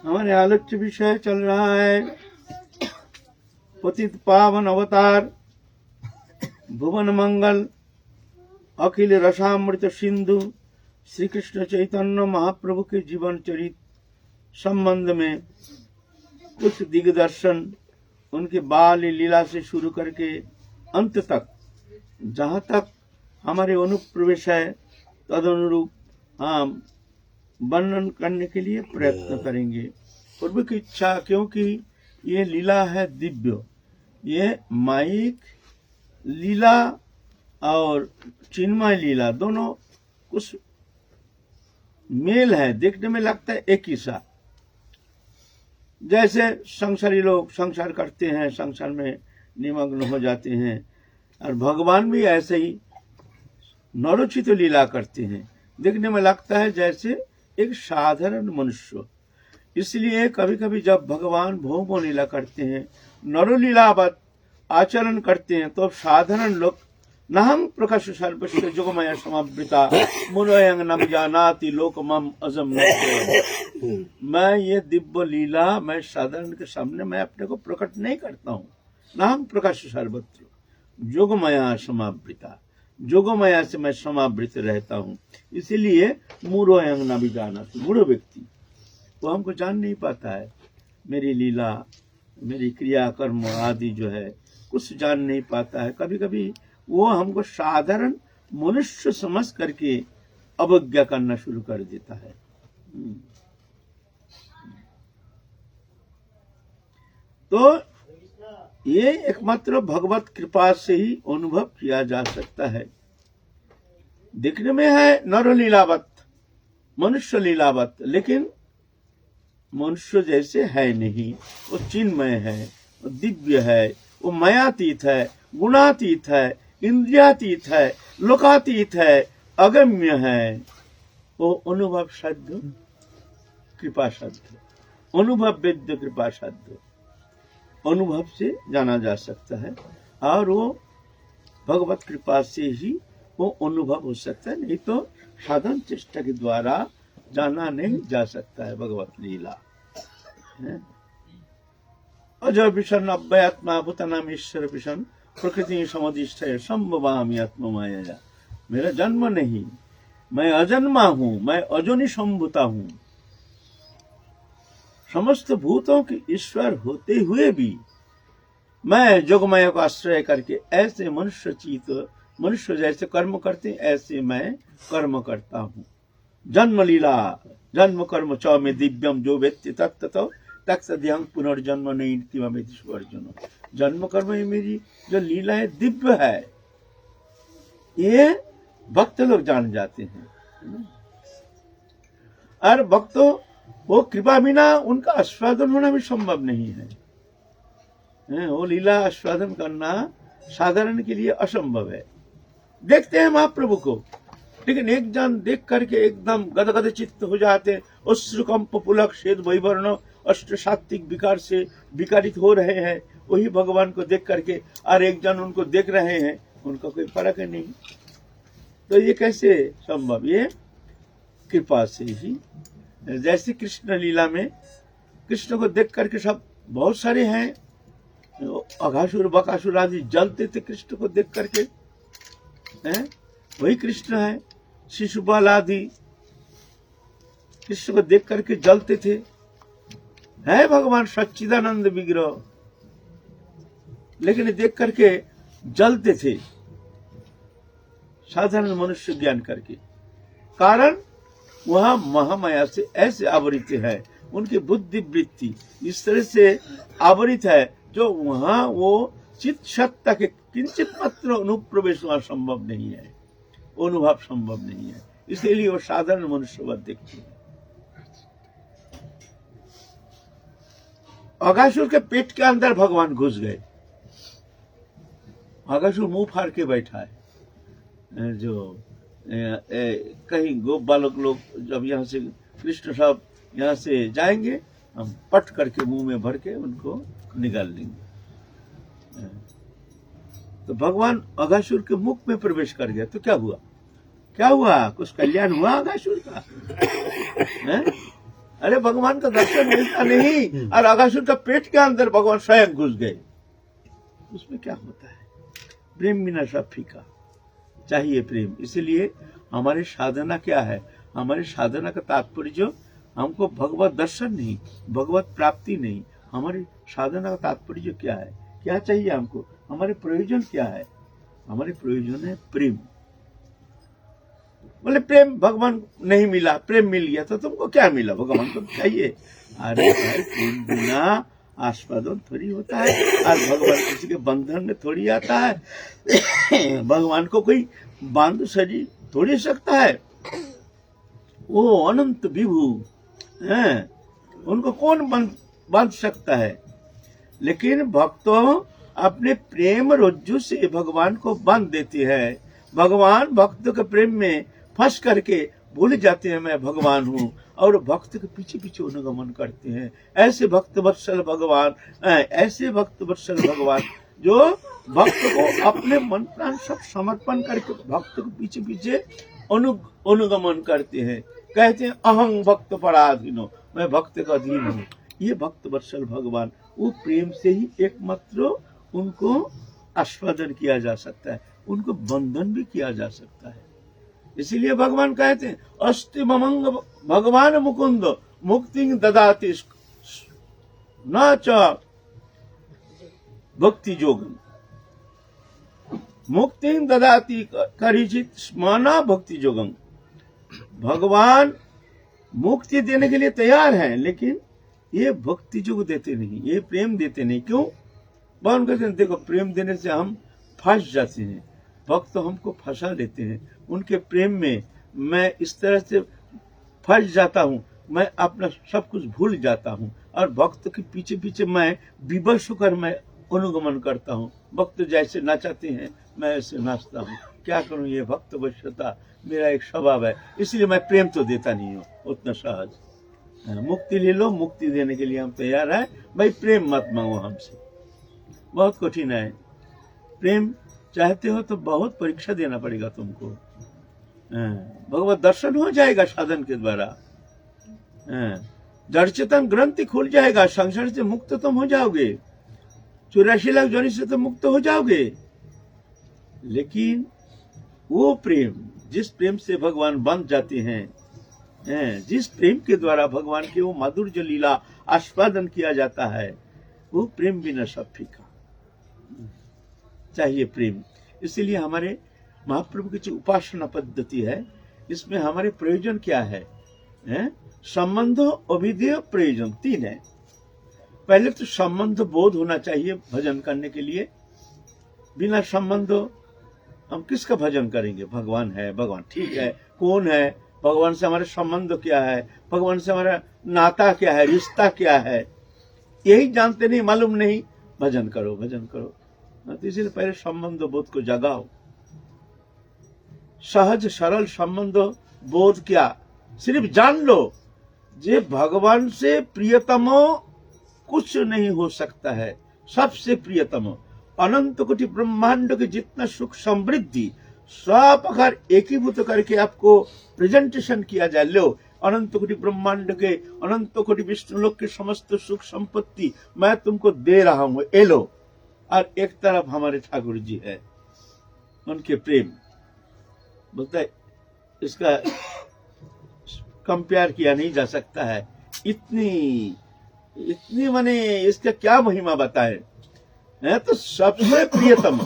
हमारे आलोच्य विषय चल रहा है पतित पावन अवतार भुवन मंगल अखिल रसामृत सिंधु श्री कृष्ण चैतन्य महाप्रभु के जीवन चरित्र संबंध में कुछ दिग्दर्शन उनके बाल लीला से शुरू करके अंत तक जहाँ तक हमारे अनुप्रवेश है तदनुरूप हम वर्णन करने के लिए प्रयत्न करेंगे। पूर्व की इच्छा, क्योंकि ये लीला है दिव्य, ये माइक लीला और चिन्मय लीला दोनों कुछ मेल है, देखने में लगता है एक ही सा। जैसे संसारी लोग संसार करते हैं, संसार में निमग्न हो जाते हैं, और भगवान भी ऐसे ही नरोचित लीला करते हैं, देखने में लगता है जैसे एक साधारण मनुष्य। इसलिए कभी कभी जब भगवान भौम लीला करते हैं, नरोलीलावत आचरण करते हैं, तो साधारण लोग नाहं प्रकाश सर्वस्य जोगमय समावृता मुनयं न जानाति लोकमं अजम। मैं ये दिव्य लीला मैं साधारण के सामने मैं अपने को प्रकट नहीं करता हूँ। नाहं प्रकाश सर्वत्र जोगमया समावृता, जोगमया से मैं समावृत रहता हूँ। इसीलिए मूढ़ोयं न जानाति, मूढ़ व्यक्ति वो हमको जान नहीं पाता है, मेरी लीला मेरी क्रिया कर्म आदि जो है कुछ जान नहीं पाता है। कभी कभी वो हमको साधारण मनुष्य समझ करके अवज्ञा करना शुरू कर देता है। तो ये एकमात्र भगवत कृपा से ही अनुभव किया जा सकता है। दिखने में है नर लीलावत, मनुष्य लीलावत, लेकिन मनुष्य जैसे है नहीं। वो चिन्मय है, वो दिव्य है, वो मायातीत है, गुणातीत है, इंद्रियातीत है, लोकातीत है, अगम्य है। वो अनुभव साध्य कृपा साध्य, अनुभव वेद्य कृपा साध्य, अनुभव से जाना जा सकता है, और वो भगवत कृपा से ही वो अनुभव हो सकता है, नहीं तो साधन चेष्टा के द्वारा जाना नहीं जा सकता है भगवत लीला। अजय विषण अव्ययात्मा भूतनाम ईश्वर विषण प्रकृति समधिष्ठ संभवामि आत्म माया। मेरा जन्म नहीं, मैं अजन्मा हूँ, मैं अजोनि संभूता हूँ। समस्त भूतों के ईश्वर होते हुए भी मैं जोगमय को आश्रय करके ऐसे मनुष्य चीत, मनुष्य जैसे कर्म करते ऐसे मैं कर्म करता हूँ। जन्म लीला जन्म कर्म च में दिव्यम जो व्यक्ति तत्तो तत्सद्यं पुनर्जन्म नहीं अर्जुन। जन्म कर्म में मेरी जो लीला है दिव्य है, ये भक्त लोग जान जाते हैं। और भक्तों वो कृपा बिना उनका आस्वादन होना भी संभव नहीं है। वो लीला आस्वादन करना साधारण के लिए असंभव है। देखते हैं महाप्रभु को, लेकिन एक जन देख करके एकदम गदगद चित्त हो जाते, अश्रुकंप पुलक श्वेत वैवर्ण अष्ट सात्विक विकार से विकारित हो रहे हैं, वही भगवान को देख करके, और एक जन उनको देख रहे हैं, उनका कोई फर्क नहीं। तो ये कैसे संभव? ये कृपा से ही। जैसे कृष्ण लीला में कृष्ण को देख करके सब बहुत सारे हैं, अघासुर बकासुर आदि जलते थे कृष्ण को देख करके, हैं? वही कृष्ण है। शिशुपाल आदि कृष्ण को देख करके जलते थे, है भगवान सच्चिदानंद विग्रह, लेकिन देख करके जलते थे साधारण मनुष्य ज्ञान करके। कारण वहां महामाया से ऐसे आवृत है, उनकी बुद्धि वृत्ति इस तरह से आवृत है, जो वहां वो चित्त सत्ता के किंचित मात्र अनुप्रवेश वहां संभव नहीं है, अनुभव संभव नहीं है। इसलिए वो साधारण मनुष्य देखते हैं। अघासुर के पेट के अंदर भगवान घुस गए। अघासुर मुंह फाड़ के बैठा है। जो कहीं गोप बालक लोग जब यहाँ से कृष्ण साहब यहाँ से जाएंगे, हम पट करके मुंह में भर के उनको निकाल देंगे। तो भगवान अघासुर के मुख में प्रवेश कर गया, तो क्या हुआ? क्या हुआ? कुछ कल्याण हुआ अघासुर का? अरे भगवान का दर्शन मिलता नहीं और अगासुर का पेट के अंदर भगवान स्वयं घुस गए, उसमें क्या होता है? प्रेम बिना सब फीका। चाहिए प्रेम। इसलिए हमारी साधना क्या है? हमारी साधना का तात्पर्य जो हमको भगवत दर्शन नहीं, भगवत प्राप्ति नहीं, हमारी साधना का तात्पर्य जो क्या है? क्या चाहिए हमको? हमारे प्रयोजन क्या है? हमारे प्रयोजन है प्रेम। बोले प्रेम भगवान नहीं मिला, प्रेम मिल गया तो तुमको क्या मिला? भगवान को चाहिए। अरे भाई, प्रेम बिना आस्वादन थोड़ी होता है, और भगवान किसी के बंधन में थोड़ी आता है। भगवान को कोई बांध सजी थोड़ी सकता है, वो अनंत विभु हैं, उनको कौन बांध सकता है? लेकिन भक्तों अपने प्रेम रज्जु से भगवान को बांध देती है। भगवान भक्त के प्रेम में फंस करके भूल जाते हैं मैं भगवान हूँ, और भक्त के पीछे पीछे अनुगमन करते हैं। ऐसे भक्त वत्सल भगवान, ऐसे भक्त वत्सल भगवान जो भक्त को अपने मन प्राण सब समर्पण करके भक्त के पीछे पीछे अनुगमन करते हैं। कहते हैं अहं भक्त पराधीनो, मैं भक्त का अधीन हूँ। ये भक्त वत्सल भगवान, वो प्रेम से ही एकमात्र उनको आस्वादन किया जा सकता है, उनको बंधन भी किया जा सकता है। इसीलिए भगवान कहते हैं अस्ति ममंग भगवान मुकुंद मुक्ति ददाति न च भक्ति जोगम, मुक्ति ददाति करिचित स्मना भक्ति जोगम। भगवान मुक्ति देने के लिए तैयार हैं, लेकिन ये भक्ति जोग देते नहीं, ये प्रेम देते नहीं। क्यों? भगवान कहते हैं देखो, प्रेम देने से हम फंस जाते हैं, भक्त हमको फंसा लेते हैं उनके प्रेम में। मैं इस तरह से फंस जाता हूँ, मैं अपना सब कुछ भूल जाता हूँ, और भक्त के पीछे पीछे मैं विवश होकर मैं अनुगमन करता हूँ। भक्त जैसे नाचाते हैं मैं ऐसे नाचता हूँ। क्या करूँ? ये भक्त वश्यता मेरा एक स्वभाव है, इसलिए मैं प्रेम तो देता नहीं हूँ उतना सहज। मुक्ति ले लो, मुक्ति देने के लिए हम तैयार हैं, भाई प्रेम मत मांगो हमसे। बहुत कठिन है। प्रेम चाहते हो तो बहुत परीक्षा देना पड़ेगा तुमको। भगवत दर्शन हो जाएगा साधन के द्वारा, जड़ चेतन ग्रंथि खुल जाएगा, संसार से मुक्त तुम हो जाओगे, 84 लाख जोनि से तो मुक्त हो जाओगे। लेकिन वो प्रेम, जिस प्रेम से भगवान बंध जाते हैं, जिस प्रेम के द्वारा भगवान के वो माधुर्य लीला आस्वादन किया जाता है, वो प्रेम बिना सब फीका। चाहिए प्रेम। इसीलिए हमारे महाप्रभु की जो उपासना पद्धति है, इसमें हमारे प्रयोजन क्या है? संबंध, अभिधेय, प्रयोजन, 3 है। पहले तो संबंध बोध होना चाहिए भजन करने के लिए। बिना संबंध हम किसका भजन करेंगे? भगवान है, भगवान ठीक है, कौन है? भगवान से हमारे संबंध क्या है? भगवान से हमारा नाता क्या है, रिश्ता क्या है? यही जानते नहीं, मालूम नहीं, भजन करो भजन करो। तो इसलिए पहले संबंध बोध को जगाओ। सहज सरल संबंध बोध क्या? सिर्फ जान लो जे भगवान से प्रियतम कुछ नहीं हो सकता है। सबसे प्रियतम अनंत कोटि ब्रह्मांड के जितना सुख समृद्धि सब अगर एकीभूत करके आपको प्रेजेंटेशन किया जाए, लो अनंत कोटि ब्रह्मांड के, अनंत कोटि विष्णुलोक के समस्त सुख संपत्ति मैं तुमको दे रहा हूं, ए लो। और एक तरफ हमारे ठाकुर जी है, उनके प्रेम बोलता है इसका कंपेयर किया नहीं जा सकता है। इतनी माने इसका क्या महिमा बताए। तो सबसे प्रियतम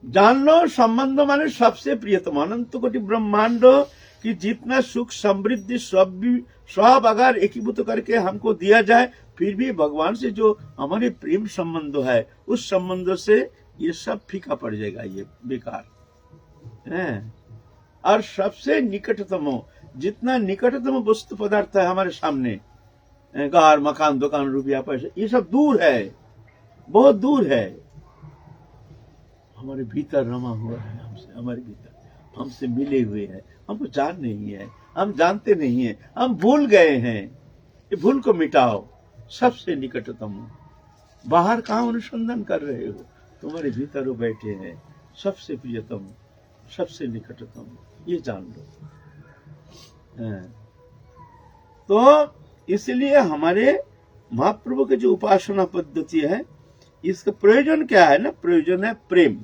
जान लो, संबंध माने सबसे प्रियतम अनंत कोटि ब्रह्मांड की जितना सुख समृद्धि सब अगर एकीभूत करके हमको दिया जाए, फिर भी भगवान से जो हमारे प्रेम संबंध है, उस संबंध से ये सब फीका पड़ जाएगा, ये बेकार है। और सबसे निकटतम, जितना निकटतम वस्तु पदार्थ है हमारे सामने, घर मकान दुकान रुपया पैसा, ये सब दूर है, बहुत दूर है। हमारे भीतर रमा हुआ है, हमसे, हमारे भीतर हमसे मिले हुए हैं। हमको जान नहीं है, हम जानते नहीं है, हम भूल गए हैं। ये भूल को मिटाओ। सबसे निकटतम, बाहर कहाँ अनुसंधान कर रहे हो? तुम्हारे भीतर वो बैठे हैं। सबसे प्रियतम, सबसे निकटतम, ये जान लो। तो इसलिए हमारे महाप्रभु की जो उपासना पद्धति है, इसका प्रयोजन क्या है ना, प्रयोजन है प्रेम,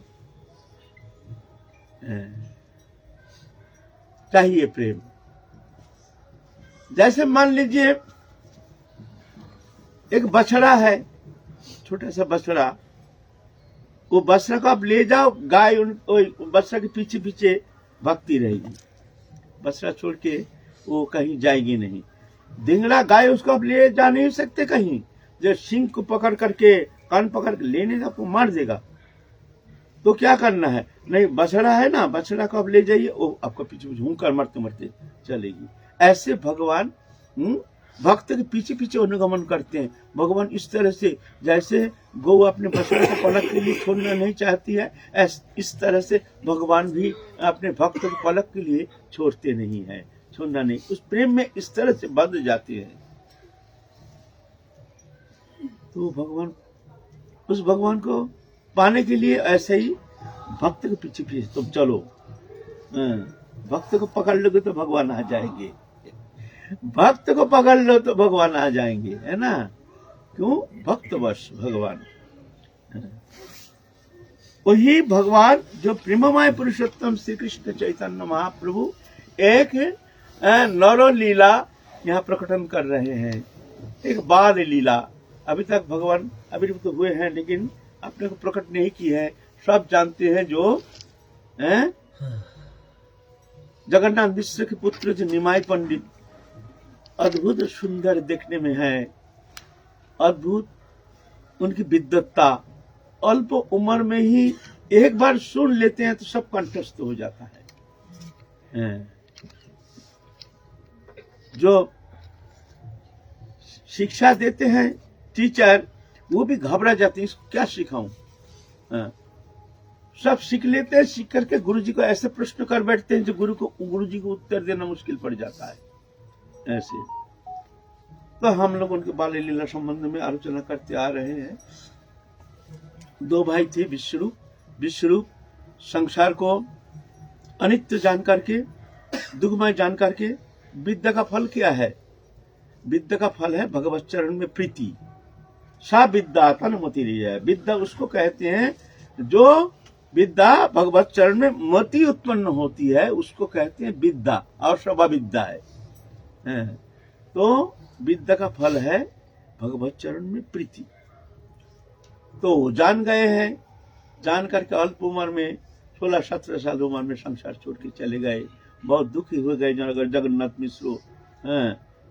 चाहिए प्रेम। जैसे मान लीजिए एक बछड़ा है, छोटा सा बछड़ा, वो बछड़ा को आप ले जाओ, गाय बछड़ा के पीछे पीछे भागती रहेगी, बछड़ा छोड़ के वो कहीं जाएगी नहीं। धिंगड़ा गाय उसको आप ले जा नहीं सकते कहीं, जो सिंह को पकड़ करके कान पकड़ के लेने का आपको मार देगा। तो क्या करना है, नहीं बछड़ा है ना, बछड़ा को आप ले जाइए, वो आपको पीछे पीछे हुंकार मरते मरते चलेगी। ऐसे भगवान भक्त के पीछे पीछे अनुगमन करते हैं। भगवान इस तरह से, जैसे गौ अपने बछड़े को पलक के लिए छोड़ना नहीं चाहती है, इस तरह से भगवान भी अपने भक्त को पलक के लिए छोड़ते नहीं है, छोड़ना नहीं, उस प्रेम में इस तरह से बंध जाते हैं। तो भगवान, उस भगवान को पाने के लिए ऐसे ही भक्त के पीछे पीछे तुम चलो, भक्त को पकड़ लोगे तो भगवान आ जाएंगे, भक्त को पकड़ लो तो भगवान आ जाएंगे, है ना। क्यों, भक्त वश भगवान। वही भगवान जो प्रेममय पुरुषोत्तम श्री कृष्ण चैतन्य महाप्रभु एक नरो लीला यहाँ प्रकटन कर रहे हैं, एक बाल लीला। अभी तक भगवान अभिवृत्त हुए हैं, लेकिन अपने को प्रकट नहीं की है। सब जानते हैं जो जगन्नाथ मिश्र के पुत्र जो निमाई पंडित, अद्भुत सुंदर देखने में है, अद्भुत उनकी विद्वत्ता, अल्प उम्र में ही एक बार सुन लेते हैं तो सब कंठस्थ हो जाता है। जो शिक्षा देते हैं टीचर, वो भी घबरा जाते हैं, इसको क्या सिखाऊं। सब सीख लेते हैं, सीख करके गुरु जी को ऐसे प्रश्न कर बैठते हैं जो गुरु जी को उत्तर देना मुश्किल पड़ जाता है। ऐसे तो हम लोग उनके बाल लीला संबंध में आलोचना करते आ रहे हैं। दो भाई थे, विश्वरूप संसार को अनित्य जान करके, दुखमय जान करके, विद्या का फल क्या है, विद्या का फल है भगवत चरण में प्रीति। सा विद्या तन्मति रही है, विद्या उसको कहते हैं जो विद्या भगवत चरण में मति उत्पन्न होती है, उसको कहते हैं विद्या, और सभा विद्या है। तो विद्या का फल है भगवत चरण में प्रीति। तो जान गए हैं, जान करके अल्प उम्र में 16-17 साल उम्र में संसार छोड़ के चले गए, बहुत दुखी हो गए जगन्नाथ मिश्र।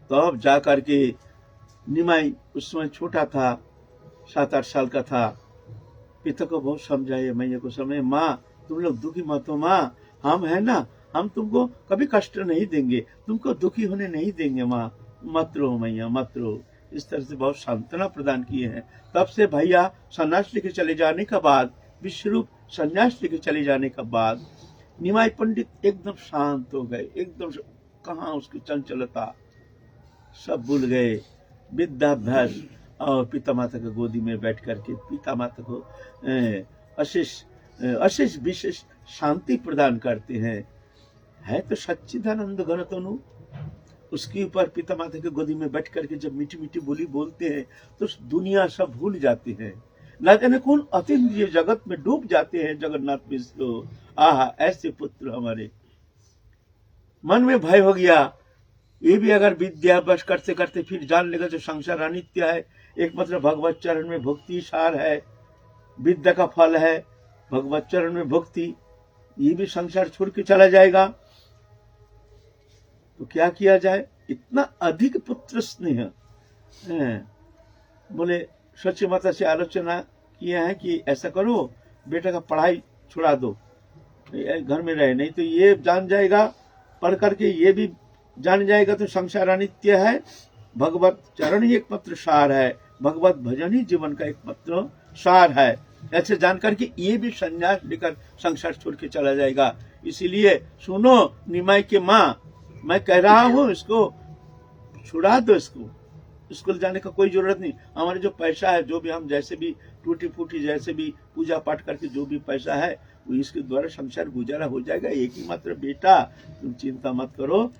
तो अब जा करके निमाई उस समय छोटा था, 7-8 साल का था, पिता को बहुत समझाए, मैया को समय, माँ तुम लोग दुखी मत हो, माँ हम है ना, हम तुमको कभी कष्ट नहीं देंगे, तुमको दुखी होने नहीं देंगे, माँ मत रो मैया मत रो। इस तरह से बहुत सांत्वना प्रदान किए हैं। तब से भैया संन्यास लेके चले जाने के बाद, विश्वरूप संन्यास लेके चले जाने के बाद निमाई पंडित एकदम शांत हो गए, एकदम कहाँ उसकी चंचलता, सब भूल गए, विद्याभ्यास, और पिता माता की गोदी में बैठ करके पिता माता को अशेष विशेष शांति प्रदान करते हैं। है तो सच्चिदानंद घन तनु, उसके ऊपर पिता माता की गोदी में बैठ करके जब मीठी मीठी बोली बोलते हैं तो दुनिया सब भूल जाते हैं, न जाने कौन अतीन्द्रिय जगत में डूब जाते हैं। जगन्नाथ मिश्र, आहा ऐसे पुत्र हमारे। मन में भय हो गया, ये भी अगर विद्याभ्यास करते करते फिर जान लेगा जो संसार अनित्य है, एक मतलब भगवत चरण में भक्ति सार है, विद्या का फल है भगवत चरण में भक्ति, ये भी संसार छोड़ के चला जाएगा, तो क्या किया जाए। इतना अधिक पुत्र स्नेह, बोले सच्ची माता से आलोचना किया है कि ऐसा करो, बेटा का पढ़ाई छुड़ा दो, घर में रहे, नहीं तो ये जान जाएगा, पढ़ करके ये भी जान जाएगा तो संसार अनित्य है, भगवत चरण ही एकमात्र सार है, भगवत भजन ही जीवन का एकमात्र सार है। ऐसे जानकर के ये भी संन्यास लेकर संसार छोड़ के चला जाएगा। इसीलिए सुनो निमाई के माँ, मैं कह रहा हूँ इसको छुड़ा दो, इसको जाने का कोई जरूरत नहीं। हमारे जो पैसा है, जो भी हम जैसे भी टूटी फूटी जैसे भी पूजा पाठ करके जो भी पैसा है वो इसके द्वारा संसार गुजारा हो जाएगा। एक ही मात्र बेटा, तुम चिंता मत करो,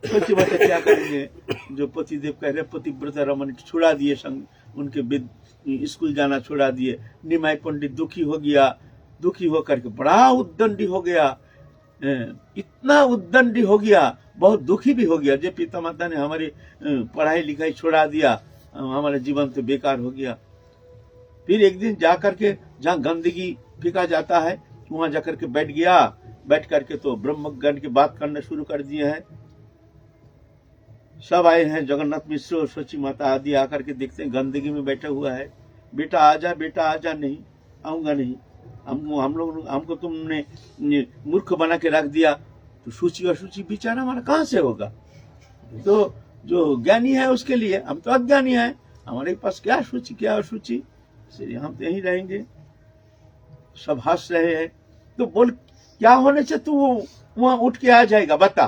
सोचिए बच्चे क्या करेंगे। जो पतिदेव कह रहे पतिव्रता रमन छुड़ा दिए, संग उनके स्कूल जाना छुड़ा दिए। निमाई पंडित दुखी हो गया, दुखी होकर के बड़ा उद्दंडी हो गया, इतना उद्दंडी हो गया, बहुत दुखी भी हो गया। जे पिता माता ने हमारी पढ़ाई लिखाई छुड़ा दिया, हमारा जीवन तो बेकार हो गया। फिर एक दिन जाकर के जहाँ गंदगी फेंका जाता है वहां जाकर के बैठ गया। बैठ करके तो ब्रह्मज्ञान की बात करना शुरू कर दिए हैं। सब आए हैं, जगन्नाथ मिश्र, सोची माता आदि आकर के देखते हैं गंदगी में बैठा हुआ है। बेटा आजा, बेटा आजा। नहीं आऊंगा नहीं, हमको तुमने मूर्ख बना के रख दिया। तो सूची और सूची विचार हमारा कहाँ से होगा? तो जो ज्ञानी है उसके लिए, हम तो अज्ञानी है, हमारे पास क्या सूची क्या असूची, इसलिए हम तो यहीं रहेंगे। सब हंस रहे हैं। तो बोल क्या होने से तू वहां उठ के आ जाएगा बता।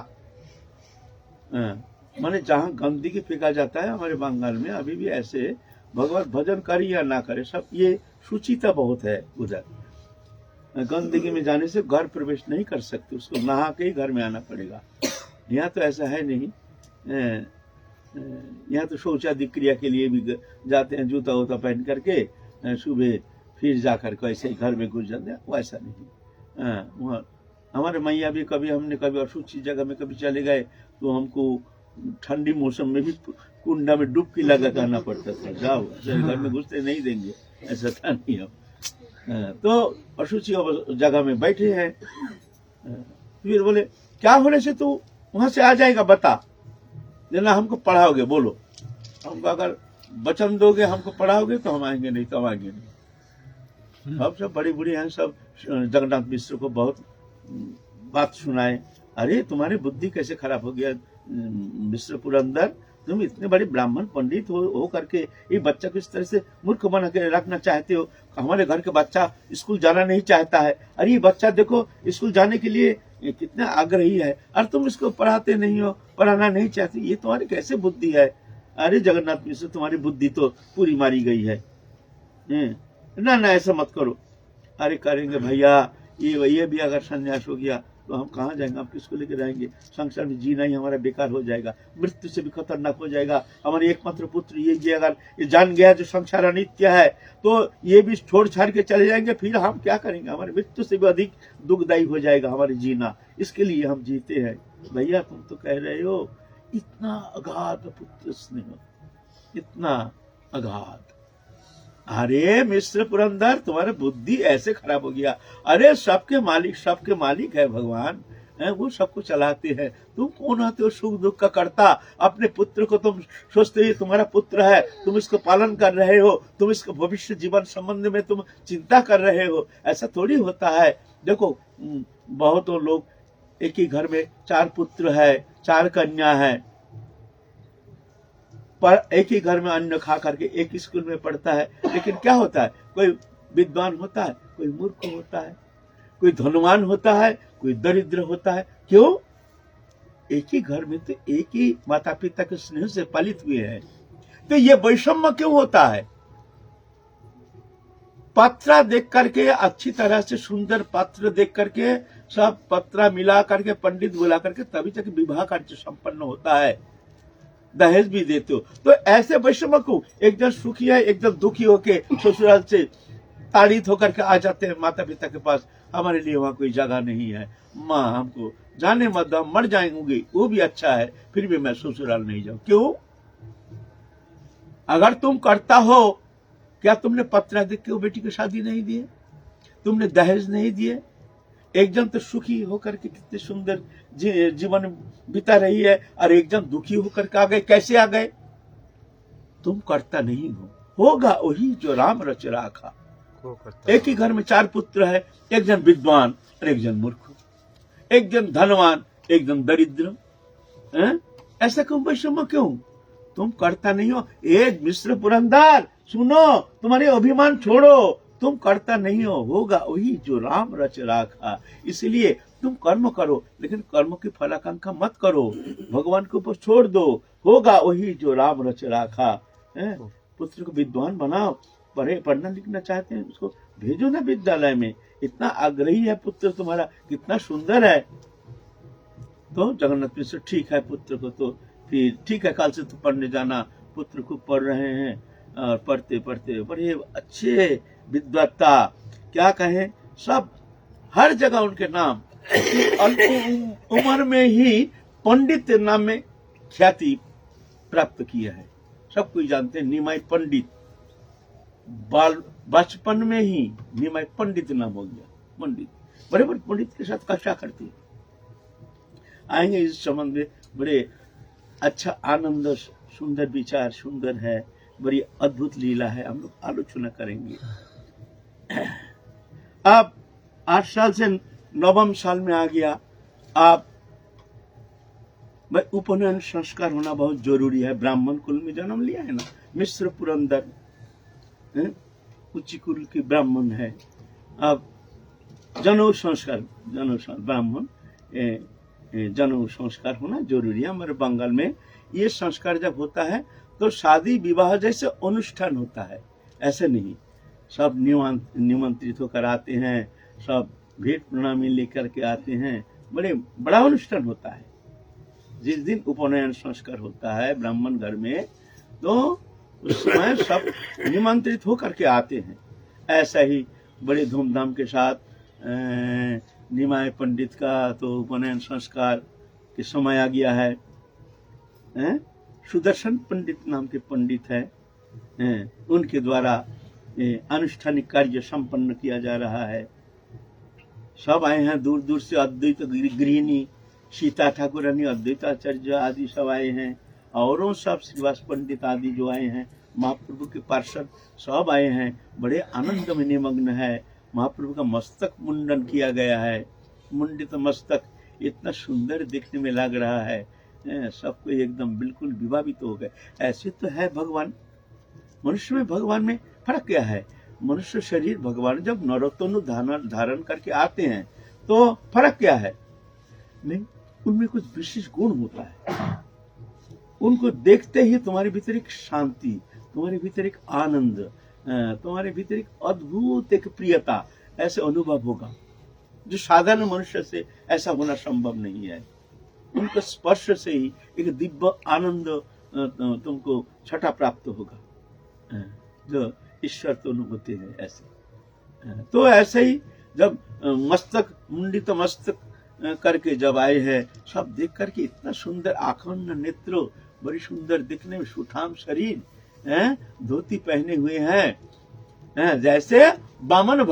माने जहां गंदगी फेंका जाता है हमारे बंगाल में अभी भी ऐसे, भगवत भजन करे या ना करे, सब ये सुचिता बहुत है। उधर गंदगी में जाने से घर प्रवेश नहीं कर सकते, उसको नहा के ही घर में आना पड़ेगा। यहाँ तो ऐसा है नहीं। यहाँ तो शौचादि क्रिया के लिए भी जाते हैं, जूता वूता पहन करके सुबह, फिर जाकर के ऐसे ही घर में घुस जाते हैं। वैसा नहीं। वहाँ हमारे मैया भी कभी, हमने कभी अशुचि जगह में कभी चले गए तो हमको ठंडी मौसम में भी कुंडा में डुबकी लगा करना पड़ता था। जाओ, घर में घुसते नहीं देंगे, ऐसा था नहीं। हम तो अशुचि जगह में बैठे हैं। फिर बोले क्या होने से तू वहां से आ जाएगा बता, देना हमको पढ़ाओगे, बोलो हमको अगर वचन दोगे, हमको पढ़ाओगे तो हम आएंगे, नहीं तो हम आएंगे नहीं। सब बड़ी बुढ़ी हैं, सब जगन्नाथ मिश्र को बहुत बात सुनाए। अरे तुम्हारी बुद्धि कैसे खराब हो गया मिश्र पुरंदर, तुम इतने बड़े ब्राह्मण पंडित हो करके ये बच्चा को इस तरह से मूर्ख बना के रखना चाहते हो। हमारे घर के बच्चा स्कूल जाना नहीं चाहता है, अरे ये बच्चा देखो स्कूल जाने के लिए कितना आग्रही है, और तुम इसको पढ़ाते नहीं हो, पढ़ाना नहीं चाहते, ये तुम्हारी कैसे बुद्धि है? अरे जगन्नाथ मिश्र तुम्हारी बुद्धि तो पूरी मारी गई है। ना ना ऐसा मत करो। अरे करेंगे भैया, ये भी अगर संन्यास हो गया तो हम कहाँ जाएंगे, हम किसको लेकर जाएंगे? संसार में जीना ही हमारा बेकार हो जाएगा, मृत्यु से भी खतरनाक हो जाएगा। हमारे एकमात्र पुत्र ये अगर ये जान गया जो संसार अनित्य है, तो ये भी छोड़ छाड़ के चले जाएंगे, फिर हम क्या करेंगे? हमारे मृत्यु से भी अधिक दुखदायी हो जाएगा हमारे जीना। इसके लिए हम जीते हैं। भैया तुम तो कह रहे हो इतना अगाध पुत्र स्नेह, इतना अगाध। अरे मिश्र पुरंदर तुम्हारी बुद्धि ऐसे खराब हो गया। अरे सबके मालिक है भगवान, वो सबको चलाते हैं। तुम कौन होते हो सुख दुख का करता? अपने पुत्र को तुम सोचते हो तुम्हारा पुत्र है, तुम इसको पालन कर रहे हो, तुम इसको भविष्य जीवन संबंध में तुम चिंता कर रहे हो। ऐसा थोड़ी होता है। देखो बहुत लोग एक ही घर में 4 पुत्र है, 4 कन्या है, पर एक ही घर में अन्न खा करके एक स्कूल में पढ़ता है। लेकिन क्या होता है, कोई विद्वान होता है, कोई मूर्ख होता है, कोई धनवान होता है, कोई दरिद्र होता है। क्यों? एक ही घर में तो एक ही माता पिता के स्नेह से पालित हुए हैं। तो ये वैषम्य क्यों होता है? पत्रा देख करके, अच्छी तरह से सुंदर पत्र देख करके, सब पत्रा मिला करके, पंडित बुला करके तभी तक विवाह कार्य संपन्न होता है, दहेज भी देते हो। तो ऐसे वैषम्य को, एक जन सुखी है, एक जन दुखी होके ससुराल से ताड़ित होकर के आ जाते हैं माता पिता के पास, हमारे लिए वहां कोई जगह नहीं है, माँ हमको जाने मत दो, मर जाएंगे, वो भी अच्छा है, फिर भी मैं ससुराल नहीं जाऊं। क्यों? अगर तुम करता हो, क्या तुमने पत्रा देख के वो बेटी को शादी नहीं दिए? तुमने दहेज नहीं दिए? एक जन तो सुखी होकर के कितने सुंदर जीवन बिता रही है, और एक जन दुखी होकर के आ गए। कैसे आ गए? तुम करता नहीं हो, होगा वही जो राम रच राखा। एक ही घर में 4 पुत्र है, एक जन विद्वान और एक जन मूर्ख, एक जन धनवान एक जन दरिद्र। ऐसा क्यों वैषम्य क्यों? तुम करता नहीं हो। एक मिश्र पुरंदर सुनो, तुम्हारे अभिमान छोड़ो, तुम करता नहीं हो, होगा वही जो राम रच राखा। इसलिए तुम कर्म करो, लेकिन कर्म की फलाकांक्षा मत करो, भगवान के ऊपर छोड़ दो, होगा वही जो राम रच राखा। पुत्र को विद्वान बनाओ, पढ़ना लिखना चाहते हैं उसको भेजो ना विद्यालय में, इतना आग्रही है पुत्र तुम्हारा, कितना सुंदर है। तो जगन्नाथ मिश्र ठीक है, पुत्र को तो फिर ठीक है, कल से तो पढ़ने जाना। पुत्र खूब पढ़ रहे हैं और पढ़ते पढ़ते बड़े अच्छे विद्वत्ता, क्या कहें, सब हर जगह उनके नाम। अल्प उम्र में ही पंडित नाम में ख्याति प्राप्त किया है, सब कोई जानते हैं निमाई पंडित। बचपन में ही निमाई पंडित नाम हो गया। पंडित, बड़े बड़े पंडित के साथ कक्षा करते हैं। आएंगे इस संबंध में, बड़े अच्छा आनंद, सुंदर विचार, सुंदर है, बड़ी अद्भुत लीला है, हम लोग आलोचना करेंगे। अब 8 साल से 9वें साल में आ गया। आप उपनयन संस्कार होना बहुत जरूरी है। ब्राह्मण कुल में जन्म लिया है ना, मिश्र पुरंदर उच्च कुल के ब्राह्मण है। अब जनेऊ संस्कार, ब्राह्मण जनेऊ संस्कार होना जरूरी है। हमारे बंगाल में ये संस्कार जब होता है तो शादी विवाह जैसे अनुष्ठान होता है, ऐसे नहीं। सब निमंत्रित होकर आते हैं, सब भेंट प्रणामी लेकर के आते हैं, बड़ा अनुष्ठान होता है। जिस दिन उपनयन संस्कार होता है ब्राह्मण घर में, तो उस समय सब निमंत्रित होकर के आते हैं। ऐसा ही बड़े धूमधाम के साथ निमाय पंडित का तो उपनयन संस्कार के समय आ गया है। सुदर्शन पंडित नाम के पंडित है, उनके द्वारा अनुष्ठानिक कार्य संपन्न किया जा रहा है। सब आए हैं दूर दूर से, अद्वैत गृहिणी सीता ठाकुरानी, अद्वैताचार्य आदि सब आए हैं, और सब श्रीवास पंडित आदि जो आए हैं, महाप्रभु के पार्षद सब आए हैं। बड़े आनंद में निमग्न है। महाप्रभु का मस्तक मुंडन किया गया है, मुंडित मस्तक इतना सुंदर देखने में लग रहा है, सबको एकदम बिल्कुल विभावित हो गए। ऐसे तो है भगवान। मनुष्य में भगवान में फर्क क्या है? मनुष्य शरीर भगवान जब नरोत्तम धारण करके आते हैं तो फर्क क्या है? नहीं, उनमें कुछ विशेष गुण होता है। उनको देखते ही तुम्हारे भीतर एक शांति, तुम्हारे भीतर एक आनंद, तुम्हारे भीतर एक अद्भुत एक प्रियता ऐसे अनुभव होगा, जो साधारण मनुष्य से ऐसा होना संभव नहीं है। उनके स्पर्श से ही एक दिव्य आनंद तुमको छठा प्राप्त होगा, जो ईश्वर तो अनुभूति है ऐसे। तो ऐसे ही जब मस्तक मुंडित मस्तक करके जब आए हैं, सब देख करके इतना सुंदर आखंड नेत्र, बड़ी सुंदर दिखने में सुठाम शरीर, धोती पहने हुए हैं, जैसे वामन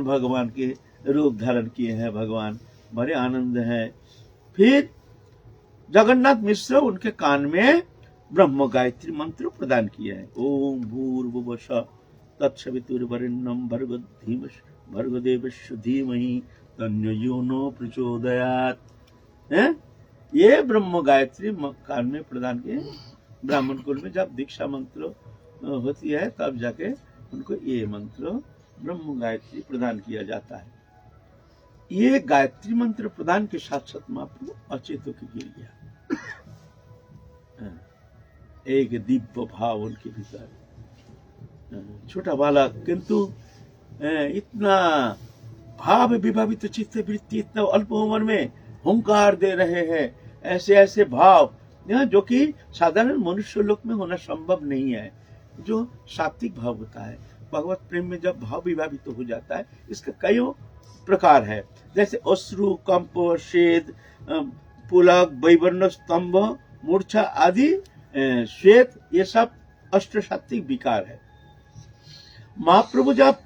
भगवान के रूप धारण किए हैं भगवान। बड़े आनंद है। फिर जगन्नाथ मिश्र उनके कान में ब्रह्म गायत्री मंत्र प्रदान किया है। ओम भूर्भुवः स्वः तत्सवितुर्वरेण्यं भर्गो देवस्य धीमहि तन्नो यो प्रचोदयात्। ये ब्रह्म गायत्री कान में प्रदान किए। ब्राह्मण कुल में जब दीक्षा मंत्र होती है तब जाके उनको ये मंत्र ब्रह्म गायत्री प्रदान किया जाता है। ये गायत्री मंत्र प्रदान के साथ साथ महाप्रभु अचेत होकर गिर गया। एक दिव्य भाव उनके भीतर, छोटा बालक किंतु इतना भाव विभावित चित्त वृत्ति, इतना अल्प उम्र में हुंकार दे रहे हैं। ऐसे ऐसे भाव जो कि साधारण मनुष्य लोक में होना संभव नहीं है। जो सात्विक भाव होता है, भगवत प्रेम में जब भाव विभावित हो जाता है, इसका कई प्रकार है। जैसे अश्रु, कंप, शेद, पुलक, वैवर्ण, स्तंभ, मूर्छा आदि श्वेत, ये सब अष्ट सात्विक विकार है। महाप्रभु जब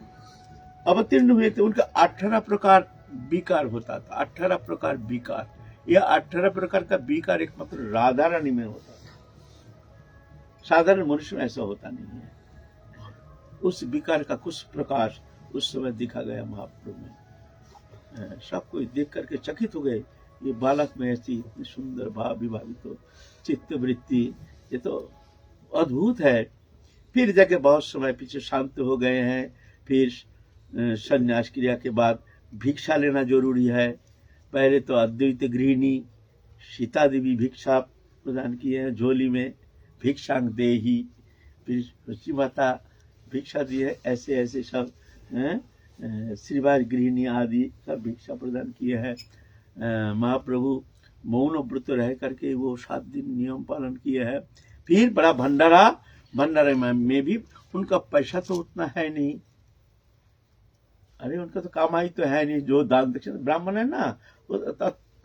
अवतीर्ण हुए थे, उनका 18 प्रकार विकार होता था। 18 प्रकार विकार, यह 18 प्रकार का विकार एकमात्र राधा रानी में होता था। साधारण मनुष्य में ऐसा होता नहीं है। उस विकार का कुछ प्रकाश उस समय दिखा गया महाप्रभु में। सब कोई देख करके चकित हो गए, ये बालक में ऐसी इतनी सुंदर भाव विभावित हो चित्त वृत्ति, ये तो अद्भुत है। फिर जाके बहुत समय पीछे शांत हो गए हैं। फिर संन्यास क्रिया के बाद भिक्षा लेना जरूरी है। पहले तो अद्वैत गृहिणी सीता देवी भिक्षा प्रदान किए हैं, झोली में भिक्षांग देही। फिर रुचि माता भिक्षा दी है। ऐसे ऐसे सब श्रीवास गृहिणी आदि सब भिक्षा प्रदान किए हैं। महाप्रभु मौन व्रत रह करके वो 7 दिन नियम पालन किया है। फिर बड़ा भंडारा, भंडारे में भी उनका पैसा तो उतना है नहीं, अरे उनका तो कमाई तो है नहीं, जो दान दक्षिणा ब्राह्मण है ना, वो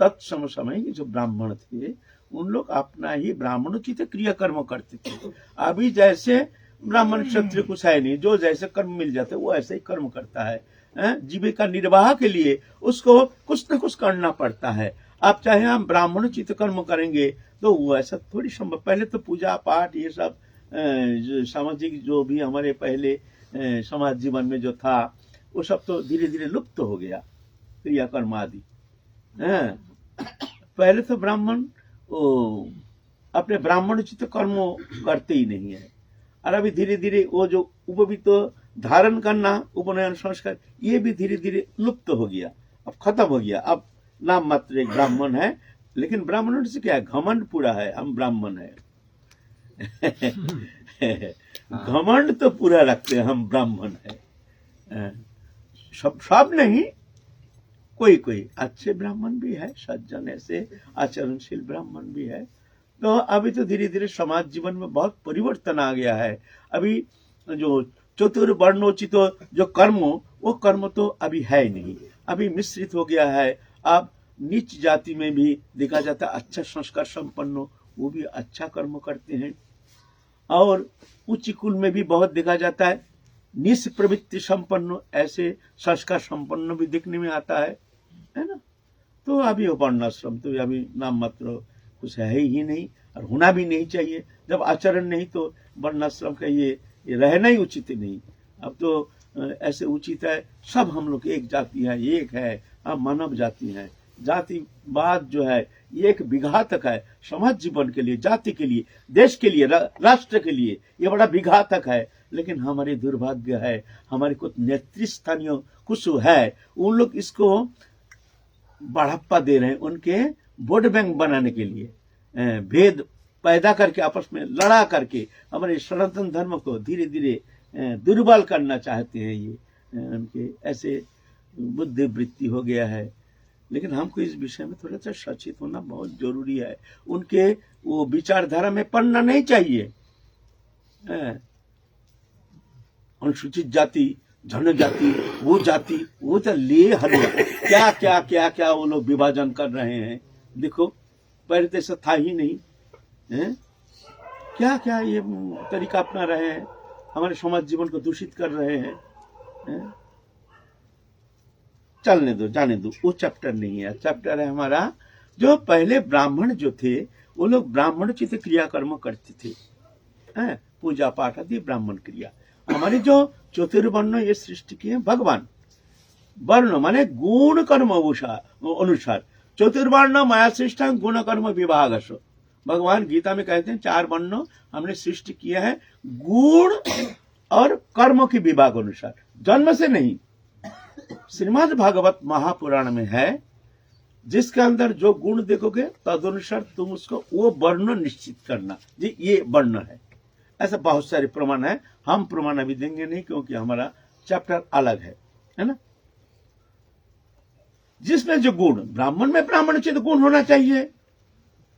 तत्समय जो ब्राह्मण थे उन लोग अपना ही ब्राह्मणोचित क्रियाकर्म करते थे। अभी जैसे ब्राह्मण क्षत्रिय कुछ है नहीं, जो जैसे कर्म मिल जाते वो ऐसे ही कर्म करता है। जीविका निर्वाह के लिए उसको कुछ न कुछ करना पड़ता है। आप चाहे हम ब्राह्मणोचित कर्म करेंगे तो वो ऐसा थोड़ी संभव। पहले तो पूजा पाठ ये सब सामाजिक जो भी हमारे पहले समाज जीवन में जो था वो सब तो धीरे धीरे लुप्त हो गया, क्रियाकर्म आदि। पहले तो ब्राह्मण अपने ब्राह्मणोचित कर्म करते ही नहीं है, और अभी धीरे धीरे वो जो उपवीत धारण करना, उपनयन संस्कार, ये भी धीरे धीरे लुप्त हो गया, अब खत्म हो गया। अब नाम मात्र एक ब्राह्मण है, लेकिन ब्राह्मणों से क्या है, घमंड पूरा है, हम ब्राह्मण है। घमंड तो पूरा रखते हैं, हम ब्राह्मण है। सब नहीं, कोई कोई अच्छे ब्राह्मण भी है, सज्जन ऐसे आचरणशील ब्राह्मण भी है। तो अभी तो धीरे धीरे समाज जीवन में बहुत परिवर्तन आ गया है। अभी जो चतुर्वर्णोचित जो कर्म, वो कर्म तो अभी है नहीं, अभी मिश्रित हो गया है। अब नीच जाति में भी देखा जाता है अच्छा संस्कार संपन्न वो भी अच्छा कर्म करते हैं, और उच्च कुल में भी बहुत देखा जाता है निष्ठ प्रवृत्ति संपन्न, ऐसे संस्कार संपन्न भी देखने में आता है ना। तो अभी वर्णाश्रम तो अभी नाम मात्र कुछ है ही नहीं, और होना भी नहीं चाहिए। जब आचरण नहीं तो वर्णाश्रम का ये रहना ही उचित नहीं। अब तो ऐसे उचित है सब हम लोग एक जाति है, एक है, हम मानव जाति हैं। जातिवाद जो है ये एक विघातक है समाज जीवन के लिए, जाति के लिए, देश के लिए, राष्ट्र के लिए, ये बड़ा विघातक है। लेकिन हमारे दुर्भाग्य है, हमारे कुछ नेतृस्थानीय कुछ है, उन लोग इसको बढ़ावा दे रहे हैं, उनके वोट बैंक बनाने के लिए भेद पैदा करके आपस में लड़ा करके हमारे सनातन धर्म को धीरे धीरे दुर्बल करना चाहते हैं। ये उनके ऐसे बुद्धि वृत्ति हो गया है। लेकिन हमको इस विषय में थोड़ा सा सचेत होना बहुत जरूरी है। उनके वो विचारधारा में पढ़ना नहीं चाहिए। अनुसूचित जाति, जनजाति, वो तो ले हलवा क्या क्या क्या क्या वो लोग विभाजन कर रहे हैं। देखो पहले तो ऐसा था ही नहीं है? क्या क्या ये तरीका अपना रहे हैं, हमारे समाज जीवन को दूषित कर रहे हैं। चलने दो, जाने दो, वो चैप्टर नहीं है। चैप्टर है हमारा जो पहले ब्राह्मण जो थे वो लोग ब्राह्मणोचित क्रियाकर्म करते थे, पूजा पाठ आदि ब्राह्मण क्रिया। हमारे जो चतुर्वर्ण ये सृष्टि किए भगवान, वर्ण माने गुण कर्म अनुसार, चतुर्वर्ण माया सृष्टि गुण कर्म विभाग। भगवान गीता में कहते हैं 4 वर्ण हमने सृष्टि किया है गुण और कर्म के विभाग अनुसार, जन्म से नहीं। श्रीमद् भागवत महापुराण में है, जिसके अंदर जो गुण देखोगे तदनुसार तुम उसको वो वर्ण निश्चित करना, जी ये वर्ण है। ऐसा बहुत सारे प्रमाण है, हम प्रमाण अभी देंगे नहीं क्योंकि हमारा चैप्टर अलग है ना। जिसमें जो गुण, ब्राह्मण में ब्राह्मणोचित गुण होना चाहिए।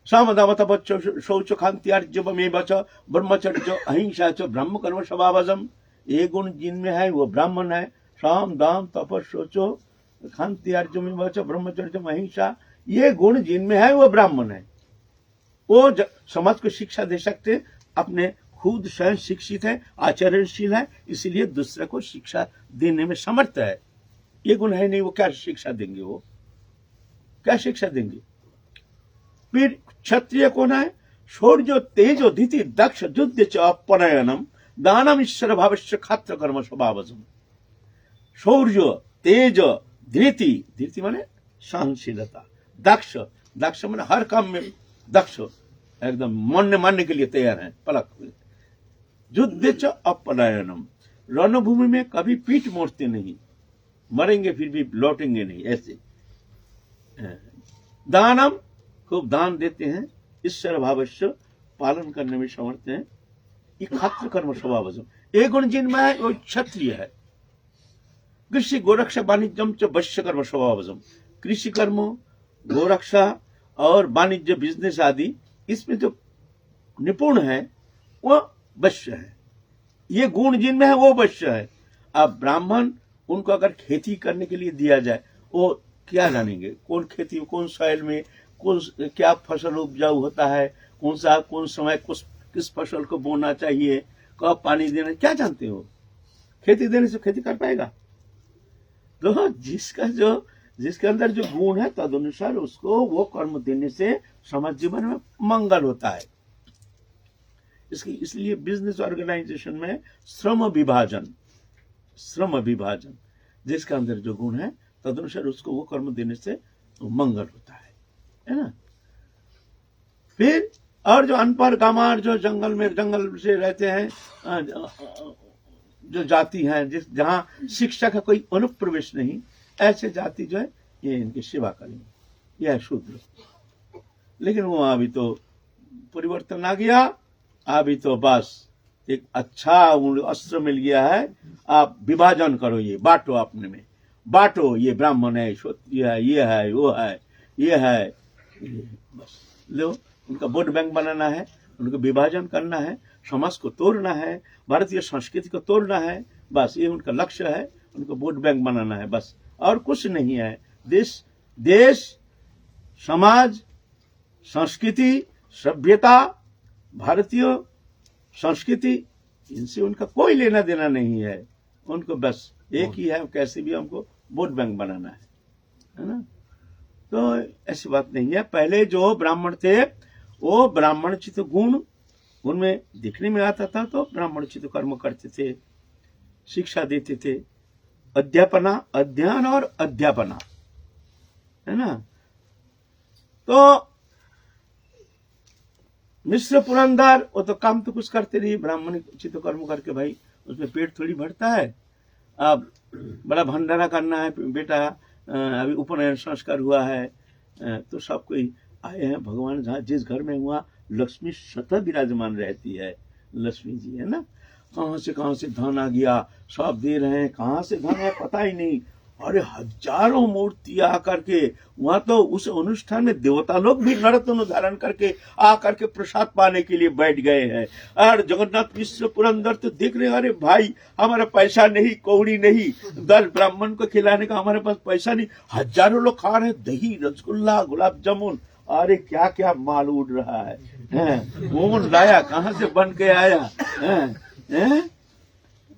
सामदावत शौच खांति आर्जवमेव च ब्रह्मचर्य अहिंसा च ब्रह्म कर्म स्वभावजम। ये गुण जिनमें है वो ब्राह्मण है। साम दाम तप शौचो खांति आर्जवमेव च ब्रह्मचर्य अहिंसा, ये गुण जिनमें है वो ब्राह्मण है। वो समाज को शिक्षा दे सकते, अपने खुद स्वयं शिक्षित है, आचरणशील है, इसलिए दूसरे को शिक्षा देने में समर्थ है। ये गुण है नहीं, वो क्या शिक्षा देंगे, वो क्या शिक्षा देंगे। फिर क्षत्रिय कौन है, शौर्य तेजो धीति दक्ष युद्ध च अपनयनम दानम ईश्वर भावस्य खात्र कर्म स्वभावजम। शौर्य, तेज, धृति, धृति माने सहनशीलता, दक्ष, दक्ष माने हर काम में दक्ष, एकदम मानने के लिए तैयार है, पलक। युद्ध च अपनयनम, रणभूमि में कभी पीठ मोड़ते नहीं, मरेंगे फिर भी लौटेंगे नहीं, ऐसे। दानम, खूब दान देते हैं, ईश्वर भावस्य, पालन करने में समर्थ हैं। ये खात्र कर्म स्वभावजम, एक गुण जिनमें है वो क्षत्रिय है। कृषि गोरक्ष वाणिज्यम च वैश्य कर्म स्वभावजम, कृषि कर्म गोरक्षा और वाणिज्य बिजनेस आदि इसमें जो निपुण है वो वैश्य है, ये गुण जिनमें है वो वैश्य है। अब ब्राह्मण उनको अगर खेती करने के लिए दिया जाए, वो क्या जानेंगे कौन खेती, कौन सॉइल में कौन क्या फसल उपजाऊ होता है, कौन समय किस फसल को बोना चाहिए, कब पानी देना, क्या जानते हो? खेती देने से खेती कर पाएगा? तो जिसके अंदर जो गुण है तदनुसार उसको वो कर्म देने से समाज जीवन में मंगल होता है। इसलिए बिजनेस ऑर्गेनाइजेशन में श्रम विभाजन जिसके अंदर जो गुण है तदनुसार उसको वो कर्म देने से मंगल होता है ना। फिर और जो अनपढ़ गामार जो जंगल से रहते हैं, जो जाति है जहाँ शिक्षा का कोई अनुप्रवेश नहीं, ऐसे जाति जो है ये इनकी सेवा करेंगे, यह शूद्र। लेकिन वो अभी तो परिवर्तन आ गया, अभी तो बस एक अच्छा अस्त्र मिल गया है, आप विभाजन करो, ये बांटो, अपने में बांटो, ये ब्राह्मण है, क्षत्रिय है, ये है, वो है, ये है, बस लो। उनका वोट बैंक बनाना है, उनको विभाजन करना है, समाज को तोड़ना है, भारतीय संस्कृति को तोड़ना है, बस ये उनका लक्ष्य है, उनको वोट बैंक बनाना है, बस और कुछ नहीं है। देश समाज संस्कृति सभ्यता भारतीय संस्कृति इनसे उनका कोई लेना देना नहीं है, उनको बस एक ही है, कैसे भी हमको वोट बैंक बनाना है ना। तो ऐसी बात नहीं है। पहले जो ब्राह्मण थे वो ब्राह्मणोचित गुण उनमें दिखने में आता था, तो ब्राह्मणोचित कर्म करते थे, शिक्षा देते थे, अध्ययन और अध्यापना, है ना। तो मिश्र पुरंदर वो तो काम तो कुछ करते नहीं, ब्राह्मणोचित कर्म करके भाई उसमें पेट थोड़ी भरता है। अब बड़ा भंडारा करना है, बेटा अभी उपनयन संस्कार हुआ है, तो सब कोई आए हैं, भगवान जहाँ जिस घर में हुआ लक्ष्मी सतत विराजमान रहती है, लक्ष्मी जी है ना। कहाँ से धन आ गया, सब दे रहे हैं, कहाँ से धन है पता ही नहीं। अरे हजारों मूर्ति आकर के वहां, तो उस अनुष्ठान में देवता लोग भी नर्तन धारण करके आकर के प्रसाद पाने के लिए बैठ गए हैं। और जगन्नाथ मिश्र पुरंदर तो देख रहे, अरे भाई हमारा पैसा नहीं, कौड़ी नहीं, 10 ब्राह्मण को खिलाने का हमारे पास पैसा नहीं, हजारों लोग खा रहे, दही रसगुल्ला गुलाब जामुन, अरे क्या क्या माल उड़ रहा है, कौन लाया, कहाँ से बन के आया है?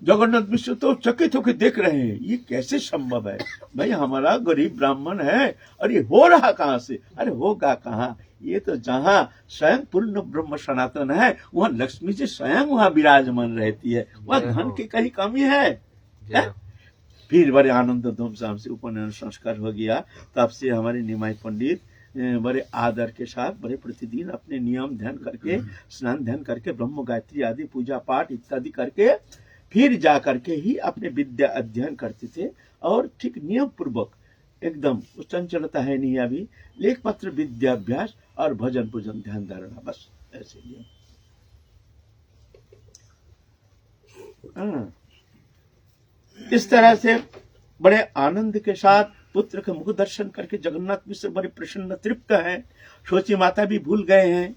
जगन्नाथ मिश्र तो चकित होकर देख रहे हैं, ये कैसे संभव है भाई, हमारा गरीब ब्राह्मण है, अरे हो रहा कहाँ से, अरे होगा कहाँ, ये तो जहाँ स्वयं पूर्ण ब्रह्म सनातन है वहाँ लक्ष्मी जी स्वयं वहाँ विराजमान रहती है, वहाँ धन की कहीं कमी है? फिर बड़े आनंद धूमधाम से उपनयन संस्कार हो गया। तब से हमारे निमाई पंडित बड़े आदर के साथ बड़े प्रतिदिन अपने नियम ध्यान करके, स्नान ध्यान करके, ब्रह्म गायत्री आदि पूजा पाठ इत्यादि करके फिर जा करके ही अपने विद्या अध्ययन करते थे। और ठीक नियम पूर्वक एकदम, चंचलता है नहीं अभी, लेख पत्र विद्याभ्यास और भजन पूजन ध्यान धारणा, बस ऐसे ही। इस तरह से बड़े आनंद के साथ पुत्र के मुख दर्शन करके जगन्नाथ मिश्र बड़े प्रसन्न तृप्त हैं। सोची माता भी भूल गए हैं,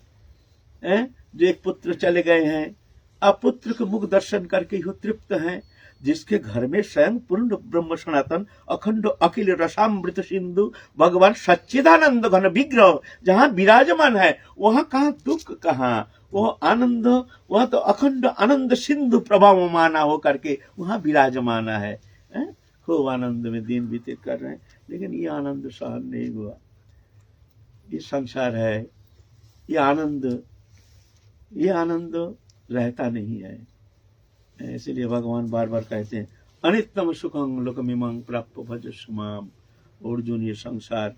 जो एक पुत्र चले गए हैं, अब पुत्र के मुख दर्शन करके ही तृप्त हैं। जिसके घर में स्वयं पूर्ण ब्रह्म सनातन अखंड अखिल रसामृत सिंधु भगवान सच्चिदानंद घन विग्रह जहाँ विराजमान है, वहाँ कहाँ दुख, कहाँ वो आनंद, वहाँ तो अखंड आनंद सिंधु प्रभाव माना हो करके वहाँ विराजमान है। खूब आनंद में दिन व्यतीत कर रहे हैं, लेकिन ये आनंद सहन नहीं हुआ। ये संसार है, ये आनंद रहता नहीं है। इसलिए भगवान बार बार कहते हैं अनित्यम सुखं लोकमिमं प्राप्य भजस्व माम। अर्जुन, ये संसार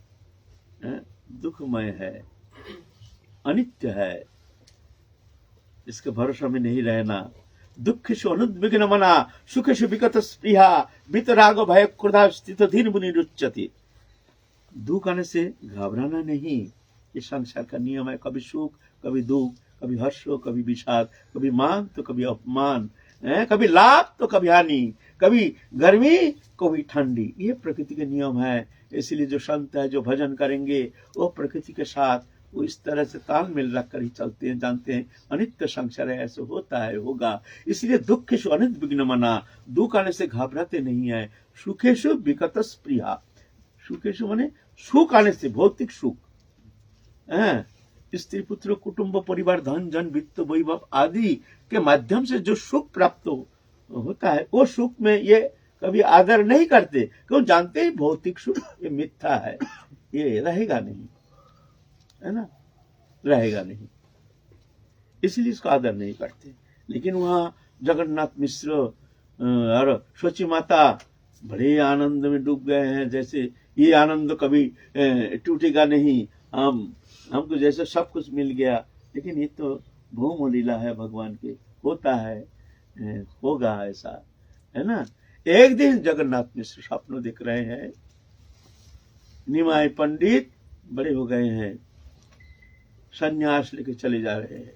दुखमय है, अनित्य है, इसके भरोसा में नहीं रहना। दुख से अनुद्विग्न मना सुख से विगत स्पृहा वितराग भय क्रोधा स्थित धीन मुनि रुच्यति। दुख आने से घबराना नहीं, ये संसार का नियम है। कभी सुख, कभी दुख, कभी हर्ष, कभी विषाद, कभी मान तो कभी अपमान, कभी लाभ तो कभी हानि, कभी गर्मी कभी ठंडी, ये प्रकृति के नियम है। इसलिए जो संत है, जो भजन करेंगे, वो प्रकृति के साथ वो इस तरह से तालमेल रखकर ही चलते हैं, जानते हैं अनित्य संसार है, ऐसे होता है, होगा। इसलिए दुखेषु अनित विघ्न मना, दुख आने से घबराते नहीं है। सुखेषु विगत प्रिया, सुखेषु माने सुख आने से, भौतिक सुख, स्त्री पुत्र कुटुंब परिवार धन जन वित्त वैभव आदि के माध्यम से जो सुख प्राप्त होता है, वो सुख में ये कभी आदर नहीं करते, क्यों? जानते ही भौतिक सुख ये मिथ्या है, ये रहेगा नहीं, है ना, रहेगा नहीं, इसलिए इसका आदर नहीं करते। लेकिन वहाँ जगन्नाथ मिश्र और सोची माता बड़े आनंद में डूब गए हैं, जैसे ये आनंद कभी टूटेगा नहीं, हमको जैसे सब कुछ मिल गया। लेकिन ये तो भूम लीला है भगवान की, होता है, होगा ऐसा, है ना। एक दिन जगन्नाथ मिश्र स्वप्न देख रहे हैं, निमाई पंडित बड़े हो गए हैं, संन्यास लेके चले जा रहे हैं,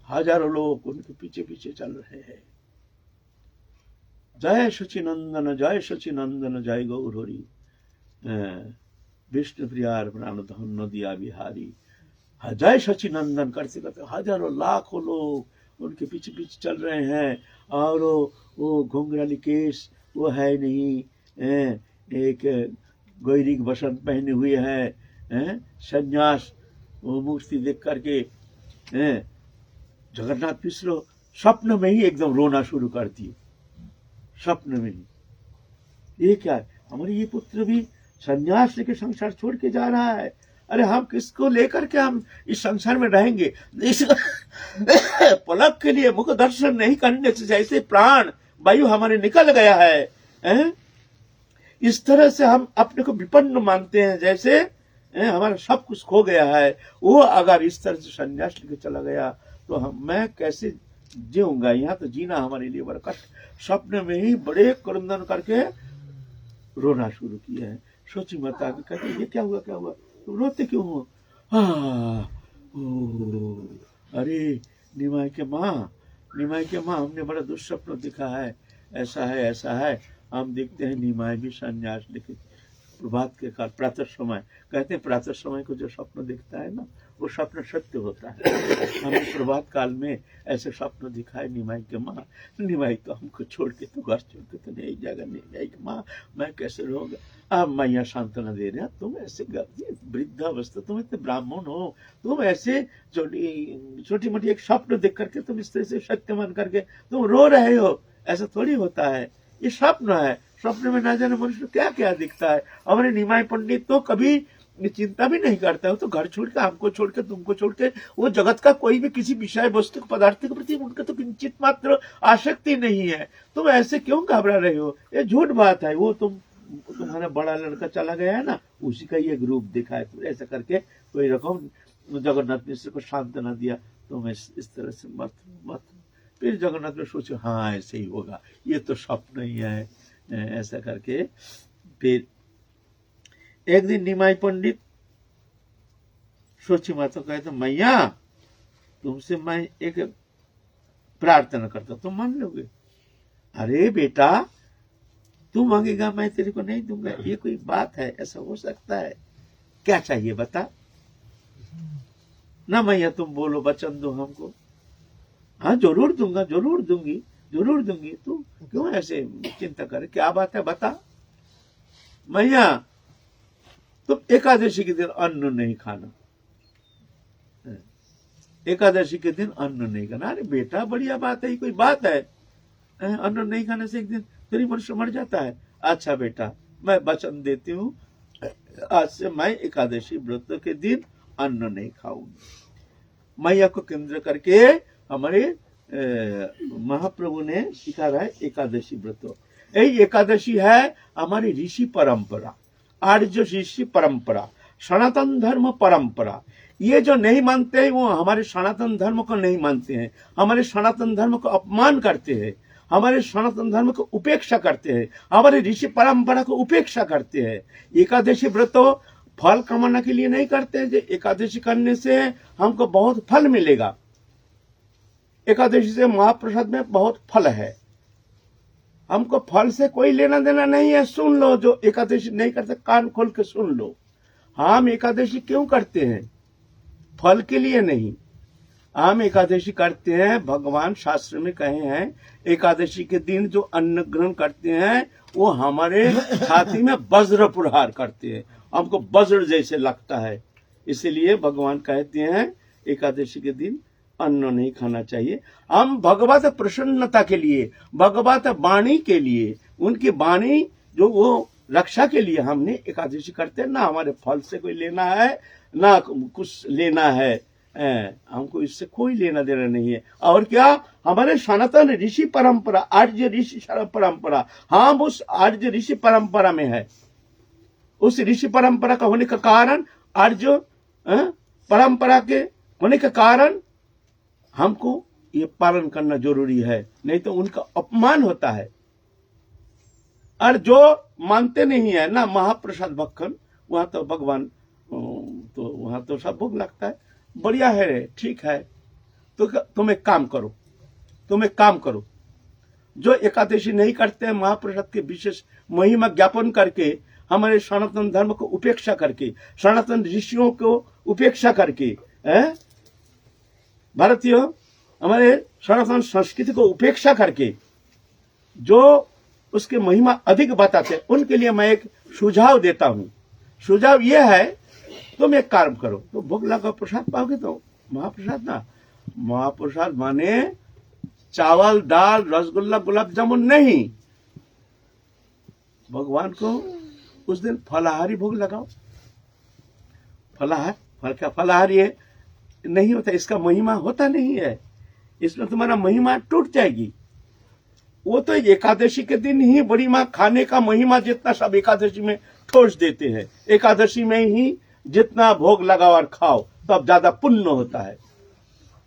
हजारों लोग उनके पीछे पीछे चल रहे हैं। जय सचिनंदन जय सचिनंदन जय गौरी, विष्णु प्रियार प्राण धन दिया बिहारी, जय सचिनंदन करते करते हजारों लाखों लोग उनके पीछे पीछे चल रहे हैं। और वो घुंघराली केस वो है नहीं, एक गौरीक बसंत पहने हुए है, संन्यास वो मूर्ति देख करके जगन्नाथ मिश्र स्वप्न में ही एकदम रोना शुरू कर दिए, स्वप्न में ही। ये क्या है, हमारे ये पुत्र भी संन्यास लेके संसार छोड़ के जा रहा है, अरे हम किसको लेकर के हम इस संसार में रहेंगे? इस पलक के लिए मुख दर्शन नहीं करने से जैसे प्राण वायु हमारे निकल गया है, इस तरह से हम अपने को विपन्न मानते हैं, जैसे हमारा सब कुछ खो गया है। वो अगर इस तरह से संन्यास लेके चला गया तो मैं कैसे जीऊंगा? यहाँ तो जीना हमारे लिए बड़ा कष्ट। स्वप्न में ही बड़े क्रंदन करके रोना शुरू किया है। सोची माता कहते ये क्या हुआ, क्या हुआ, तुम रोते क्यों हो? अरे निमाई के माँ, हमने बड़ा दुष्स्वप्न देखा है, ऐसा है ऐसा है। हम देखते हैं निमाई भी संन्यास लेके प्रभात के काल प्रातः समय, कहते हैं प्रातः समय को जो स्वप्न देखता है ना, वो स्वप्न सत्य होता है। हमने प्रभात काल में ऐसे स्वप्न दिखाए निमाई के माँ, निमाई तो हमको छोड़ के तो घर छोड़ के तो नहीं जाएगा, निमाई के माँ मैं कैसे रहूंगा? अब मैया सांत्वना दे रहे हैं, तुम ऐसे वृद्धावस्था, तुम इतने ब्राह्मण हो, तुम ऐसे छोटी मोटी एक स्वप्न देख करके तुम इस तरह से सत्य मान करके तुम रो रहे हो, ऐसा थोड़ी होता है, ये स्वप्न है। स्वप्न में ना जाने मनुष्य क्या क्या दिखता है। हमारे निमाई पंडित तो कभी चिंता भी नहीं करता है, तो घर छोड़ के, हमको छोड़ के, तुमको छोड़ के, वो जगत का कोई भी किसी विषय वस्तु पदार्थ के प्रति उनका तो किंचित मात्र आसक्ति नहीं है। तुम ऐसे क्यों घबरा रहे हो? ये झूठ बात है। वो तुम्हारा बड़ा लड़का चला गया है ना, उसी का ये रूप दिखा है। तो ऐसा करके कोई रकम जगन्नाथ मिश्र को सांत्वना दिया, तुम इस तरह से मत। फिर जगन्नाथ ने सोचे हाँ ऐसे ही होगा, ये तो स्वप्न ही है, ऐसा करके। फिर एक दिन निमाई पंडित सोची माता कहते मैया तुमसे मैं एक प्रार्थना करता, तुम मान लोगे? अरे बेटा तू मांगेगा मैं तेरे को नहीं दूंगा, ये कोई बात है? ऐसा हो सकता है? क्या चाहिए बता ना मैया, तुम बोलो, वचन दो हमको। हाँ जरूर दूंगा, जरूर दूंगी, जरूर दूंगी। तू क्यों ऐसे चिंता करे, क्या बात है बता। मैया तुम एकादशी के दिन अन्न नहीं खाना, एकादशी के दिन अन्न नहीं खाना। अरे बेटा बढ़िया बात है, ये कोई बात है? अन्न नहीं खाने से एक दिन तेरी मनुष्य मर जाता है। अच्छा बेटा मैं वचन देती हूँ, आज से मैं एकादशी व्रत के दिन अन्न नहीं खाऊंगी। मैया को केंद्र करके हमारे महाप्रभु ने सिखा रहा है एकादशी व्रत। यही एकादशी है हमारी ऋषि परंपरा, आर्य ऋषि परंपरा, सनातन धर्म परंपरा। ये जो नहीं मानते हैं वो हमारे सनातन धर्म को नहीं मानते हैं, हमारे सनातन धर्म को अपमान करते हैं, हमारे सनातन धर्म को उपेक्षा करते हैं, हमारे ऋषि परंपरा को उपेक्षा करते हैं। एकादशी व्रत फल कमाने के लिए नहीं करते हैं, जो एकादशी करने से हमको बहुत फल मिलेगा। एकादशी से महाप्रसाद में बहुत फल है, हमको फल से कोई लेना देना नहीं है। सुन लो, जो एकादशी नहीं करते कान खोल के सुन लो। हम एकादशी क्यों करते हैं? फल के लिए नहीं। हम एकादशी करते हैं, भगवान शास्त्र में कहे हैं एकादशी के दिन जो अन्न ग्रहण करते हैं वो हमारे छाती में वज्र प्रहार करते हैं, हमको वज्र जैसे लगता है। इसलिए भगवान कहते हैं एकादशी के दिन अन्न नहीं खाना चाहिए। हम भगवत प्रसन्नता के लिए, भगवत वाणी के लिए, उनकी वाणी जो वो रक्षा के लिए हमने एकादशी करते हैं। ना हमारे फल से कोई लेना है, ना कुछ लेना है, हमको इससे कोई लेना देना नहीं है। और क्या, हमारे सनातन ऋषि परंपरा, आर्य ऋषि परंपरा, हम उस आर्य ऋषि परंपरा में है। उस ऋषि परंपरा का होने का कारण, आर्य परंपरा के होने के कारण हमको ये पालन करना जरूरी है, नहीं तो उनका अपमान होता है। और जो मानते नहीं है ना महाप्रसाद भक्षण, वहां तो भगवान तो वहां तो सब भोग लगता है। बढ़िया है रे, ठीक है, तो तुम एक काम करो, जो एकादशी नहीं करते हैं, महाप्रसाद के विशेष महिमा ज्ञापन करके, हमारे सनातन धर्म को उपेक्षा करके, सनातन ऋषियों को उपेक्षा करके, भारतीय हमारे सनातन संस्कृति को उपेक्षा करके जो उसके महिमा अधिक बताते हैं, उनके लिए मैं एक सुझाव देता हूं। सुझाव यह है, तुम एक काम करो, तो भोग लगा प्रसाद पाओगे। तो महाप्रसाद ना, महाप्रसाद माने चावल, दाल, रसगुल्ला, गुलाब जामुन नहीं। भगवान को उस दिन फलाहारी भोग लगाओ। फल क्या फलाहारी है नहीं होता, इसका महिमा होता नहीं है, इसमें तुम्हारा महिमा टूट जाएगी। वो तो एकादशी के दिन ही बड़ी माँ खाने का महिमा जितना सब एकादशी में ठोस देते हैं। एकादशी में ही जितना भोग लगाओ और खाओ तब ज्यादा पुण्य होता है।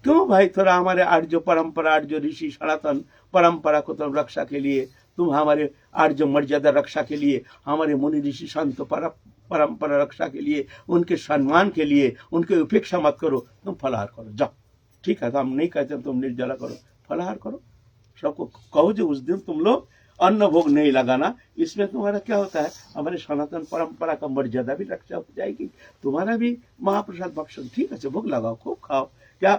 क्यों भाई, थोड़ा हमारे आर्य परंपरा, आर्य ऋषि सनातन परंपरा को तुम रक्षा के लिए, तुम हमारे आर्य मर्यादा रक्षा के लिए, हमारे मुनि ऋषि संत परंपरा रक्षा के लिए, उनके सम्मान के लिए, उनकी उपेक्षा मत करो, तुम फलाहार करो, जाओ। ठीक है, तो हम नहीं कहते तुम निर्जला करो, फलाहार करो। सबको कहो जो उस दिन तुम लोग अन्न भोग नहीं लगाना। इसमें तुम्हारा क्या होता है, हमारे सनातन परंपरा का मर्यादा भी रक्षा हो जाएगी, तुम्हारा भी महाप्रसाद भक्षण। ठीक है, भोग लगाओ, खूब खाओ। क्या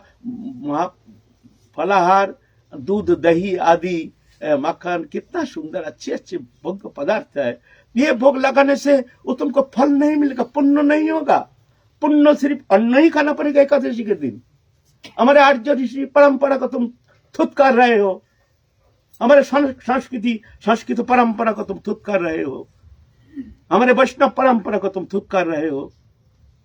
फलाहार, दूध, दही आदि, मक्खन, कितना सुंदर अच्छे अच्छे भोग पदार्थ है। ये भोग लगाने से वो तुमको फल नहीं मिलेगा, पुण्य नहीं होगा। पुण्य सिर्फ अन्न ही खाना पड़ेगा एकादशी के दिन। हमारे आर्य ऋषि परंपरा को तुम थुतकार रहे हो, हमारे संस्कृति परंपरा को तुम थुतकार रहे हो, हमारे वैष्णव परंपरा को तुम थुतकार रहे हो।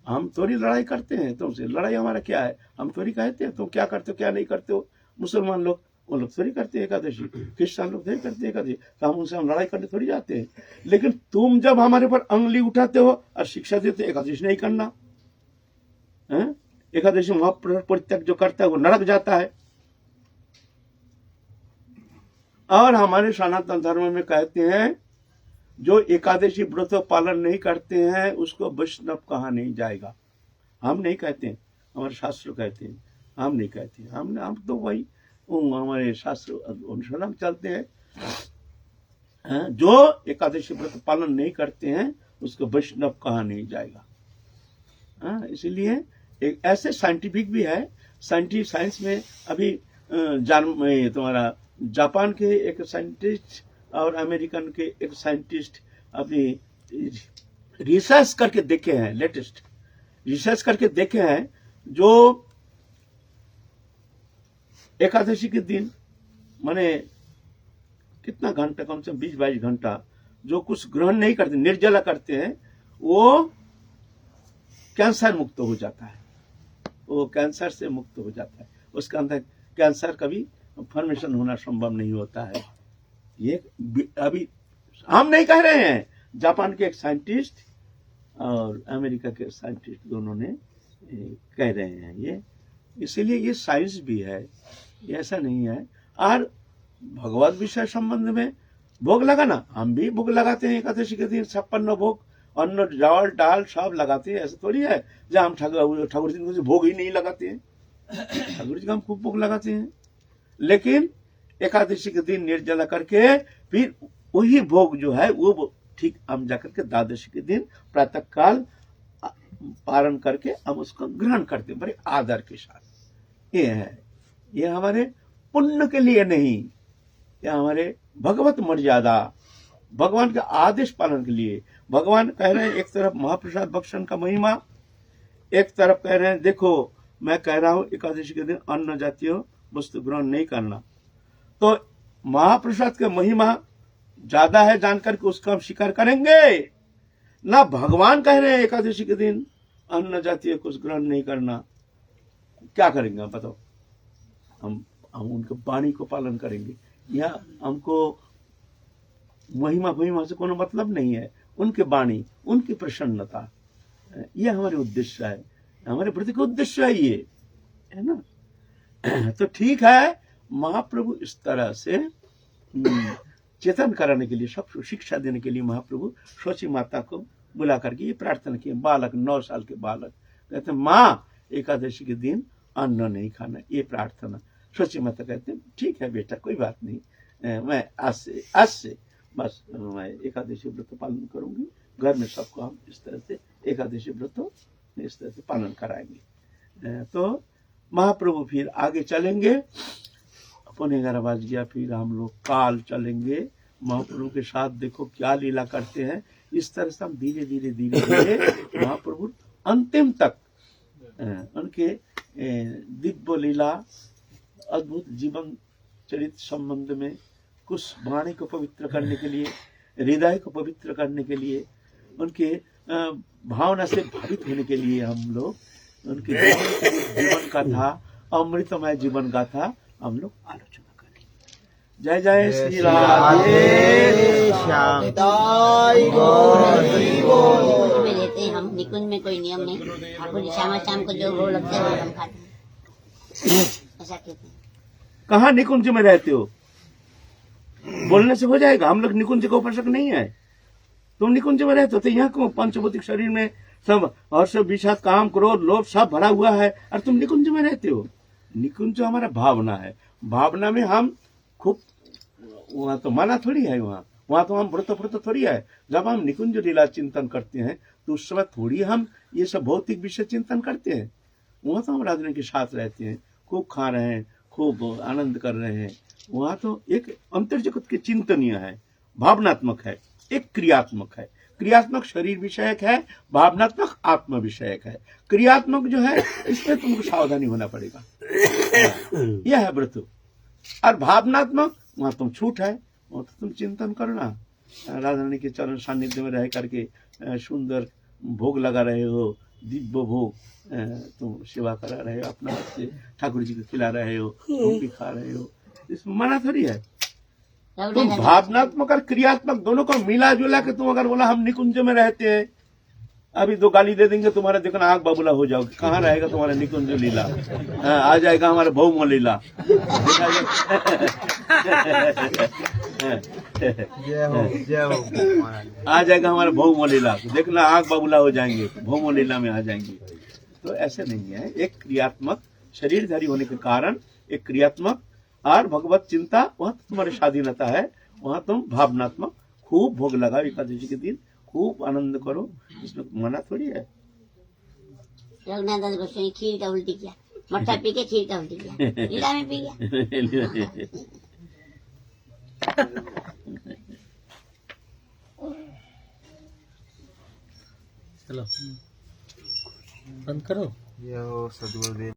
हम थोड़ी लड़ाई करते हैं तुमसे, लड़ाई हमारा क्या है, हम थोड़ी कहते हैं तुम क्या करते हो क्या नहीं करते हो। मुसलमान लोग वो लोग थोड़ी करते हैं एकादशी, क्रिश्चियन लोग थोड़ी करते हैं एकादशी, तो हम उनसे लड़ाई करने थोड़ी जाते हैं। लेकिन तुम जब हमारे पर अंगली उठाते हो और शिक्षा देते हो एकादशी नहीं करना, एकादशी महापरित्याग जो करता है वो नरक जाता है। और हमारे सनातन धर्म में कहते हैं जो एकादशी व्रत पालन नहीं करते हैं उसको वैष्णव कहा नहीं जाएगा। हम नहीं कहते हैं, हमारे शास्त्र कहते हैं, हम नहीं कहते हैं। हम तो वही हमारे शास्त्र अनुसार चलते हैं। जो एकादशी व्रत पालन नहीं करते हैं उसको वैष्णव कहा नहीं जाएगा। इसीलिए एक ऐसे साइंटिफिक भी है, साइंस में अभी तुम्हारा जापान के एक साइंटिस्ट और अमेरिकन के एक साइंटिस्ट अपनी रिसर्च करके देखे हैं, लेटेस्ट रिसर्च करके देखे हैं, जो एकादशी के दिन माने कितना घंटा, कम से कम 20-22 घंटा जो कुछ ग्रहण नहीं करते, निर्जला करते हैं, वो कैंसर मुक्त हो जाता है। वो कैंसर से मुक्त हो जाता है, उसके अंदर कैंसर कभी फॉर्मेशन होना संभव नहीं होता है। ये अभी हम नहीं कह रहे हैं, जापान के एक साइंटिस्ट और अमेरिका के साइंटिस्ट दोनों ने कह रहे हैं ये। इसीलिए ये साइंस भी है, ये ऐसा नहीं है। और भगवत विषय संबंध में भोग लगाना, हम भी भोग लगाते हैं एकादशी के दिन, 56 भोग, अन्न चावल दाल सब लगाते हैं। ऐसा थोड़ी है जहाँ हम ठाकुर जी को भोग ही नहीं लगाते हैं, ठाकुर जी का हम खूब भोग लगाते हैं। लेकिन एकादशी के दिन निर्जला करके फिर वही भोग जो है वो ठीक हम जाकर के द्वादशी के दिन प्रातः काल पारण करके हम उसको ग्रहण करते हैं बड़े आदर के साथ। ये है, ये हमारे पुण्य के लिए नहीं, ये हमारे भगवत मर्यादा, भगवान के आदेश पालन के लिए। भगवान कह रहे हैं एक तरफ महाप्रसाद भक्षण का महिमा, एक तरफ कह रहे हैं देखो मैं कह रहा हूं एकादशी के दिन अन्न जातीय वस्तु ग्रहण नहीं करना। तो महाप्रसाद का महिमा ज्यादा है जानकर के उसका हम स्वीकार करेंगे ना। भगवान कह रहे हैं एकादशी के दिन अन्न जातीय कुछ ग्रहण नहीं करना, क्या करेंगे आप बताओ? हम उनके वाणी को पालन करेंगे। या हमको महिमा से कोनो मतलब नहीं है, उनके वाणी, उनकी प्रसन्नता, ये हमारे उद्देश्य है, हमारे प्रति का उद्देश्य है, ये है ना। तो ठीक है, महाप्रभु इस तरह से चेतन कराने के लिए, सबको शिक्षा देने के लिए महाप्रभु शची माता को बुला करके ये प्रार्थना की। बालक 9 साल के बालक कहते माँ एकादशी के दिन अन्न नहीं खाना, ये प्रार्थना। शची माता कहते ठीक है बेटा कोई बात नहीं, मैं आज से बस मैं एकादशी व्रत पालन करूंगी, घर में सबको हम इस तरह से एकादशी व्रत इस तरह से पालन कराएंगे। तो महाप्रभु फिर आगे चलेंगे, 11:15 बज गया, फिर हम लोग काल चलेंगे महाप्रभु के साथ। देखो क्या लीला करते हैं, इस तरह से हम धीरे धीरे महाप्रभु अंतिम तक उनके दिव्य लीला, अद्भुत जीवन चरित्र संबंध में कुछ वाणी को पवित्र करने के लिए, हृदय को पवित्र करने के लिए, उनके भावना से भावित होने के लिए हम लोग उनके जीवन गाथा, अमृतमय जीवन गाथा हम लोग आलोचना करें। जय जय श्री राधे श्याम। में रहते हैं हम, निकुंज में कोई नियम नहीं, ठाकुर शाम को जो वो लगता है वो हम खाते हैं, ऐसा कहते हैं। कहाँ निकुंज में रहते हो? बोलने से हो जाएगा, हम लोग निकुंज के उपासक नहीं है। तुम निकुंज में रहते हो तो यहाँ क्यों पंचभौतिक शरीर में सब हर्ष विषाद काम क्रोध लोभ सब भरा हुआ है और तुम निकुंज में रहते हो। निकुंज हमारा भावना है, भावना में हम खूब, वहाँ तो माना थोड़ी है, वहाँ तो हम व्रत थोड़ी है। जब हम निकुंज लीला चिंतन करते हैं तो उस समय थोड़ी हम ये सब भौतिक विषय चिंतन करते हैं। वहाँ तो हम राधे के साथ रहते हैं, खूब खा रहे हैं, खूब आनंद कर रहे हैं। वहाँ तो एक अंतर जगत के चिंतनीय है, भावनात्मक है, एक क्रियात्मक है। क्रियात्मक शरीर विषयक है, भावनात्मक आत्म विषयक है। क्रियात्मक जो है इसमें तुमको सावधानी होना पड़ेगा, यह है व्रत। और भावनात्मक वहां तुम छूट है, वहां तो तुम चिंतन करना, राधा रानी के चरण सानिध्य में रह करके सुंदर भोग लगा रहे हो, दिव्य भोग तुम सेवा करा रहे हो, अपना हाथ से ठाकुर जी को खिला रहे हो, तुम भी खा रहे हो, इसमें मना थोड़ी है। तुम भावनात्मक और क्रियात्मक दोनों को मिला जुला के तुम अगर बोला हम निकुंज में रहते हैं, अभी 2 गाली दे देंगे तुम्हारा, देखना आग बाबूला हो जाओगे। कहाँ रहेगा तुम्हारा निकुंज लीला? आ जाएगा हमारा भौम लीला। आ जाएगा हमारा भौम लीला, देखना आग बाबूला हो जाएंगे, भौम लीला में आ जाएंगे। तो ऐसे नहीं है, एक क्रियात्मक शरीरधारी होने के कारण एक क्रियात्मक और भगवत चिंता, वहां तो तुम्हारी स्वाधीनता है। वहां तुम भावनात्मक खूब भोग लगाओ, एकादशी के दिन खूब आनंद करो, इसमें मना थोड़ी है। रघुनाथ दास गोस्वामी खीर का उल्टी किया, मट्ठा पी के खीर का उल्टी किया, लीला में पी गया। चलो बंद करो। ये सदगुरुदेव